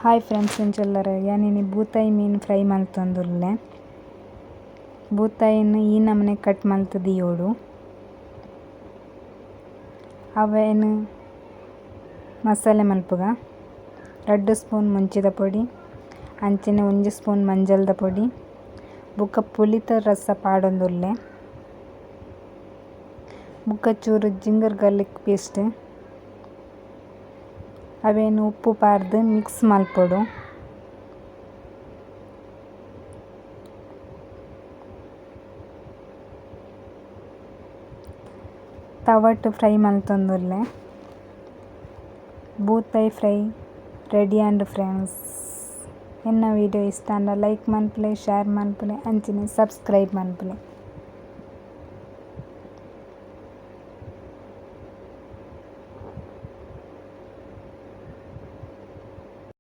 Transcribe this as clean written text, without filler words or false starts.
Hi friends ಎಂಚೆಲ್ಲರ ಯಾನಿನಿ ಬೂತಾಯಿ ಮೀನು fry ಮಲ್ತೊಂದುಲ್ಲೆ. ಬೂತಾಯಿನ ಈ ನಮೂನೆ ಕಟ್ ಮಲ್ತದಿಯೋಡು ಅವೇನು ಮಸಾಲೆ ಮಲ್ಪುಗ 2 ಸ್ಪೂನ್ ಮುಂಚಿದ ಪೊಡಿ, ಅಂಚನೆ 1 ಸ್ಪೂನ್ ಮಂಜಲ್ದ ಪೊಡಿ, ಬುಕ್ಕ ಪುಲಿತ ರಸ ಪಾಡೊಂದುಲ್ಲೆ, ಬುಕ್ಕ ಚೂರು ಜಿಂಜರ್ ಗಾರ್ಲಿಕ್ ಪೇಸ್ಟ್ ಅವೇನು ಉಪ್ಪು ಪಾರ್ದು ಮಿಕ್ಸ್ ಮಲ್ಪೊಡು. ತವಟ್ ಫ್ರೈ ಮಲ್ತೊಂದುಲ್ಲೆ. ಬೂತಾಯಿ ಫ್ರೈ ರೆಡಿ ಆಂಡ್ ಫ್ರೆಂಡ್ಸ್. ಎನ್ನ ವಿಡಿಯೋ ಇಷ್ಟ ಅಂದ ಲೈಕ್ ಮನ್ಪುಲೆ, ಶೇರ್ ಮನ್ಪುಲೆ, ಅಂಚನೆ ಸಬ್ಸ್ಕ್ರೈಬ್ ಮನ್ಪುಲೆ.